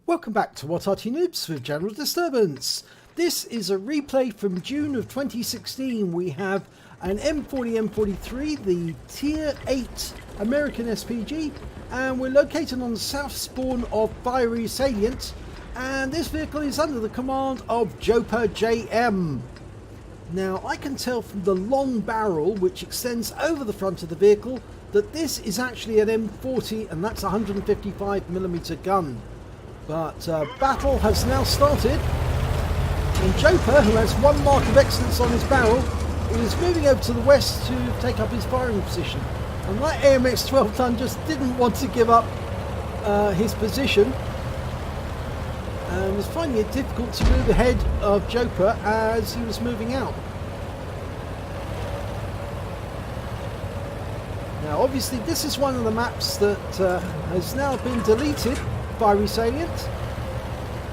Welcome back to What Arty Noobs with General Disturbance. This is a replay from June of 2016. We have an M40 M43, the Tier 8 American SPG, and we're located on the south spawn of Fiery Salient, and this vehicle is under the command of Joper JM. Now I can tell from the long barrel which extends over the front of the vehicle that this is actually an M40, and that's a 155mm gun. But battle has now started, and Joper, who has one mark of excellence on his barrel, is moving over to the west to take up his firing position. And that AMX 12 ton just didn't want to give up his position, and was finding it difficult to move ahead of Joper as he was moving out. Now obviously this is one of the maps that has now been deleted. Fiery Salient,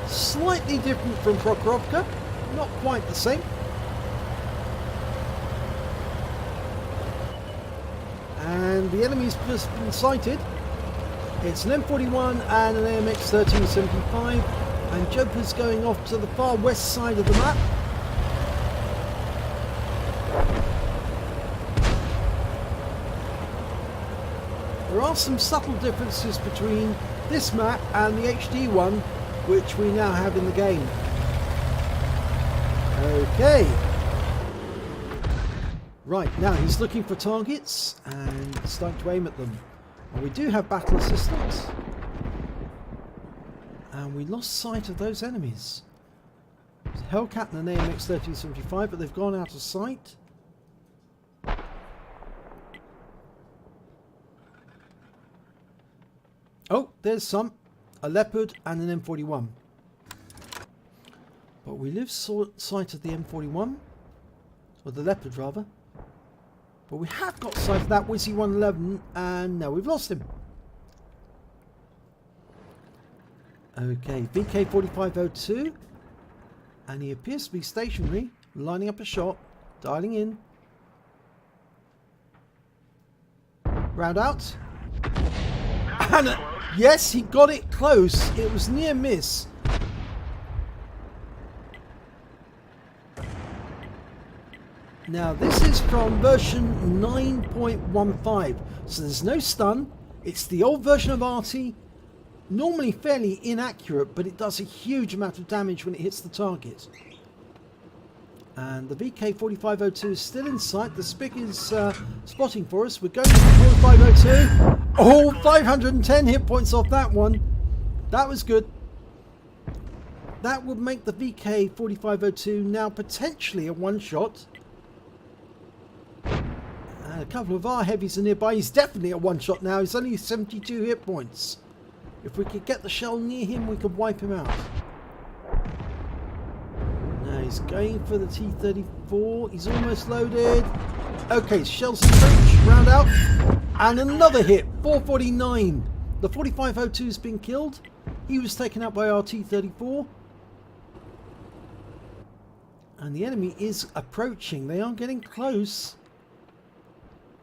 slightly different from Prokhorovka, not quite the same. And the enemy's just been sighted. It's an M41 and an AMX 1375, and Joper's going off to the far west side of the map. There are some subtle differences between this map and the HD one, which we now have in the game. Okay. Right, now he's looking for targets and starting to aim at them. And we do have battle assistance. And we lost sight of those enemies. There's a Hellcat and an AMX 1375, but they've gone out of sight. Oh, there's a Leopard and an M41. But we lose sight of the M41, or the Leopard rather. But we have got sight of that Wizzy 111, and now we've lost him. Okay, VK4502, and he appears to be stationary, lining up a shot, dialing in. Round out. And yes, he got it close. It was near miss. Now this is from version 9.15, so there's no stun. It's the old version of Arty, normally fairly inaccurate, but it does a huge amount of damage when it hits the target. And the VK4502 is still in sight. The Spick is spotting for us. We're going to the 4502. Oh, 510 hit points off that one. That was good. That would make the VK4502 now potentially a one-shot. And a couple of our heavies are nearby. He's definitely a one-shot now. He's only 72 hit points. If we could get the shell near him, we could wipe him out. He's going for the T-34. He's almost loaded. Okay, shells in range. Round out. And another hit. 449. The 4502 has been killed. He was taken out by our T-34. And the enemy is approaching. They are getting close.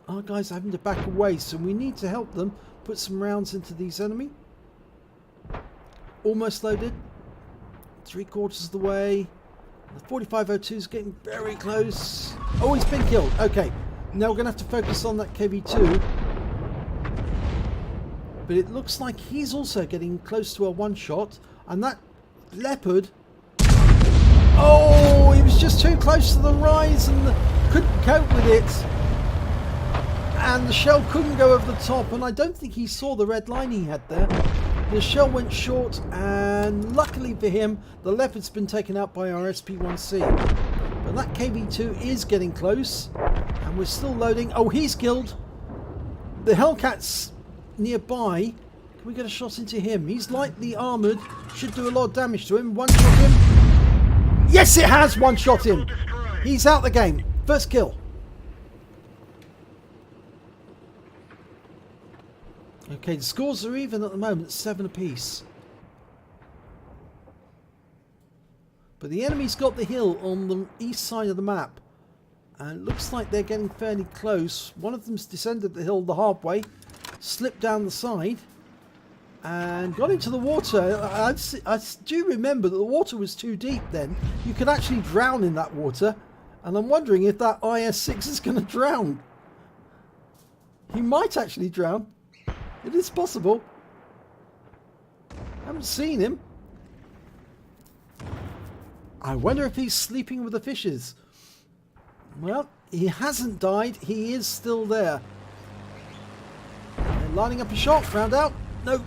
Our guys are having to back away, so we need to help them put some rounds into these enemy. Almost loaded. 3/4 of the way. The 4502 is getting very close. Oh, he's been killed. Okay, now we're going to have to focus on that KV2. But it looks like he's also getting close to a one-shot. And that Leopard... Oh, he was just too close to the rise and couldn't cope with it. And the shell couldn't go over the top. And I don't think he saw the red line he had there. The shell went short, and luckily for him, the Leopard's been taken out by our SP1C. But that KV2 is getting close, and we're still loading. Oh, he's killed. The Hellcat's nearby. Can we get a shot into him? He's lightly armoured. Should do a lot of damage to him. One-shot him. Yes, it has one-shot him. He's out the game. First kill. Okay, the scores are even at the moment, 7 apiece. But the enemy's got the hill on the east side of the map. And it looks like they're getting fairly close. One of them's descended the hill the hard way, slipped down the side. and got into the water. I do remember that the water was too deep then. You could actually drown in that water. And I'm wondering if that IS-6 is going to drown. He might actually drown. It is possible. I haven't seen him. I wonder if he's sleeping with the fishes. Well, he hasn't died. He is still there. And lining up a shot. Round out. No.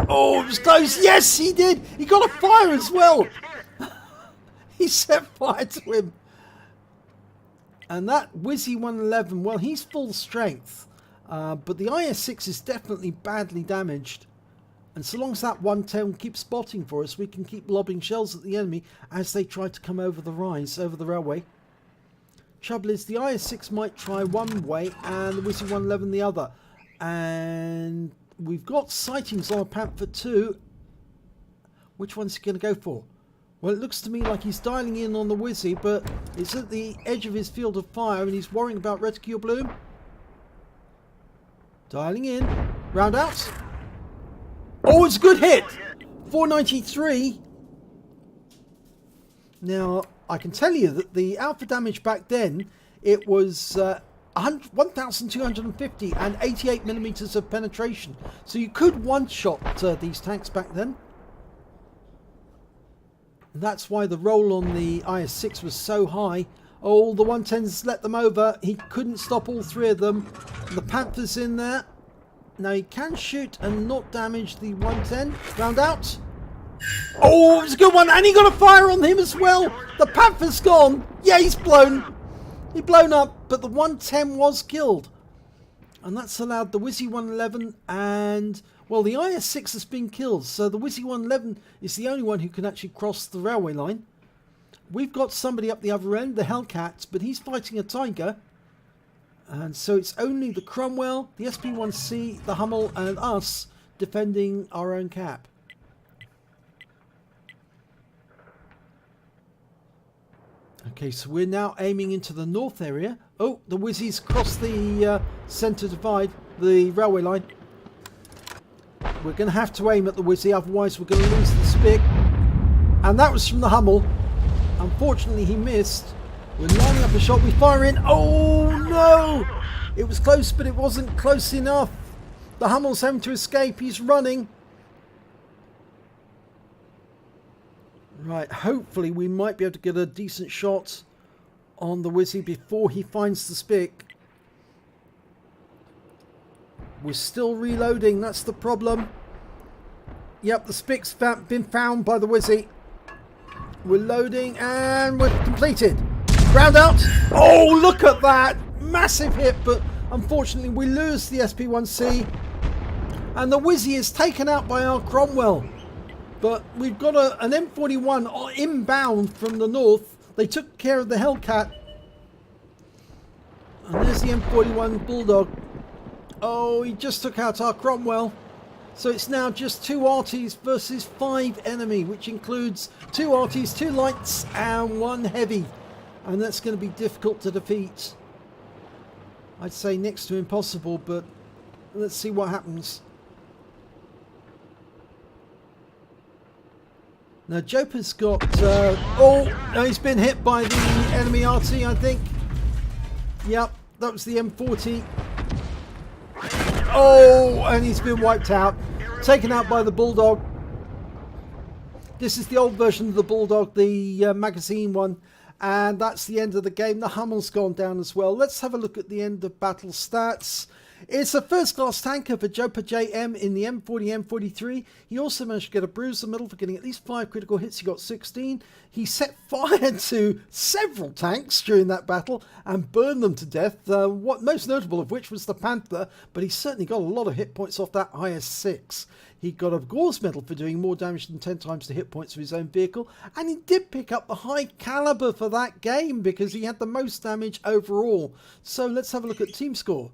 Oh, it was close. Yes, he did. He got a fire as well. He set fire to him. And that Wizzy 111, well, he's full strength. But the IS-6 is definitely badly damaged. And so long as that 110 keeps spotting for us, we can keep lobbing shells at the enemy as they try to come over the rise, over the railway. Trouble is, the IS-6 might try one way and the Wizzy 111 the other. And we've got sightings on a Panther 2. Which one's he going to go for? Well, it looks to me like he's dialing in on the Wizzy, but it's at the edge of his field of fire and he's worrying about reticule bloom. Dialing in. Round out. Oh, it's a good hit! 493. Now, I can tell you that the alpha damage back then, it was 1,250 and 88 millimeters of penetration. So you could one-shot these tanks back then. That's why the roll on the IS-6 was so high. Oh, the 110s let them over. He couldn't stop all three of them. The Panther's in there. Now he can shoot and not damage the 110. Round out. Oh, it was a good one. And he got a fire on him as well. The Panther's gone. Yeah, he's blown. He's blown up. But the 110 was killed. And that's allowed the Wizzy 111 and... well, the IS-6 has been killed, so the Wizzy 111 is the only one who can actually cross the railway line. We've got somebody up the other end, the Hellcat, but he's fighting a Tiger. And so it's only the Cromwell, the SP-1C, the Hummel, and us defending our own cap. Okay, so we're now aiming into the north area. Oh, the Wizzy's crossed the centre divide, the railway line. We're going to have to aim at the Wizzy, otherwise we're going to lose the Spic. And that was from the Hummel. Unfortunately, he missed. We're lining up a shot. We fire in. Oh, no! It was close, but it wasn't close enough. The Hummel's having to escape. He's running. Right, hopefully we might be able to get a decent shot on the Wizzy before he finds the Spic. We're still reloading, that's the problem. Yep, the Spic's been found by the Wizzy. We're loading and we're completed. Round out. Oh, look at that. Massive hit, but unfortunately we lose the SP-1C. And the Wizzy is taken out by our Cromwell. But we've got an M41 inbound from the north. They took care of the Hellcat. And there's the M41 Bulldog. Oh, he just took out our Cromwell. So it's now just 2 Artys versus 5 enemy, which includes 2 Artys, 2 lights, and 1 heavy. And that's going to be difficult to defeat. I'd say next to impossible, but let's see what happens. Now, Joper's got... oh, no, he's been hit by the enemy Arty, I think. Yep, that was the M40. Oh, and he's been wiped out. Taken out by the Bulldog. This is the old version of the Bulldog, the magazine one. And that's the end of the game. The Hummel's gone down as well. Let's have a look at the end of battle stats. It's a first-class tanker for Joper JM in the M40, M43. He also managed to get a bruiser medal for getting at least 5 critical hits. He got 16. He set fire to several tanks during that battle and burned them to death. What most notable of which was the Panther, but he certainly got a lot of hit points off that IS-6. He got a Gore's medal for doing more damage than 10 times the hit points of his own vehicle, and he did pick up the high caliber for that game because he had the most damage overall. So let's have a look at team score.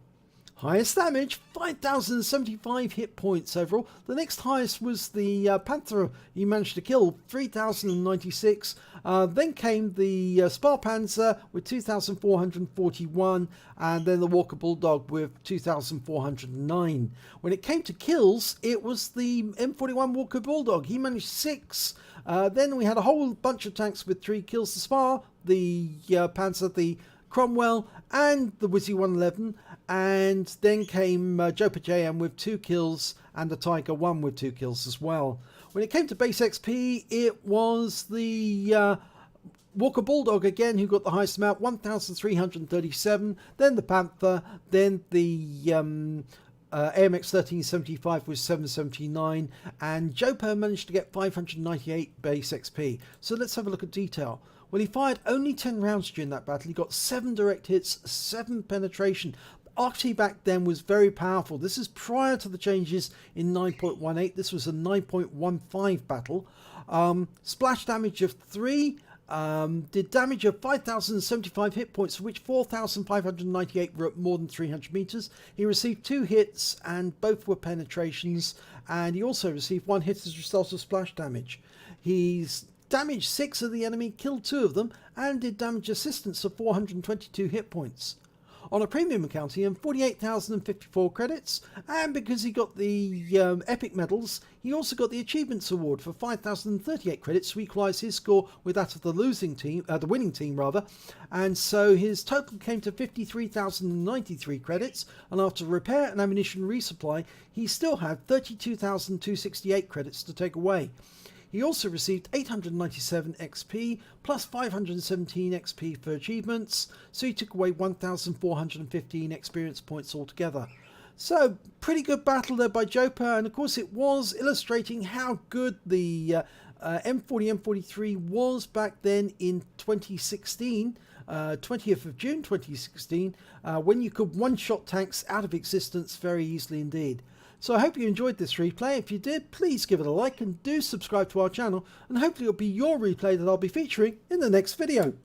Highest damage, 5,075 hit points overall. The next highest was the Panther he managed to kill, 3,096. Then came the Spar Panzer with 2,441, and then the Walker Bulldog with 2,409. When it came to kills, it was the M41 Walker Bulldog. He managed 6. Then we had a whole bunch of tanks with 3 kills. The Spar, the Panzer, the Cromwell, and the Wizzy 111, and then came Joper JM with 2 kills, and the Tiger 1 with 2 kills as well. When it came to base XP, it was the Walker Bulldog again who got the highest amount, 1,337, then the Panther, then the AMX 1375 was 779, and Joper managed to get 598 base XP. So let's have a look at detail. Well, he fired only 10 rounds during that battle. He got 7 direct hits, 7 penetration. Arty back then was very powerful. This is prior to the changes in 9.18. This was a 9.15 battle. Splash damage of 3. Did damage of 5,075 hit points, of which 4,598 were at more than 300 meters. He received 2 hits, and both were penetrations. And he also received 1 hit as a result of splash damage. He's damaged 6 of the enemy, killed 2 of them, and did damage assistance of 422 hit points. On a premium account, he earned 48,054 credits, and because he got the epic medals, he also got the achievements award for 5,038 credits to equalise his score with that of the losing team, the winning team rather, and so his total came to 53,093 credits. And after repair and ammunition resupply, he still had 32,268 credits to take away. He also received 897 XP plus 517 XP for achievements, so he took away 1,415 experience points altogether. So, pretty good battle there by Joper, and of course it was illustrating how good the M40, M43 was back then in 2016. 20th of June 2016, when you could one-shot tanks out of existence very easily indeed. So I hope you enjoyed this replay. If you did, please give it a like and do subscribe to our channel, and hopefully it'll be your replay that I'll be featuring in the next video.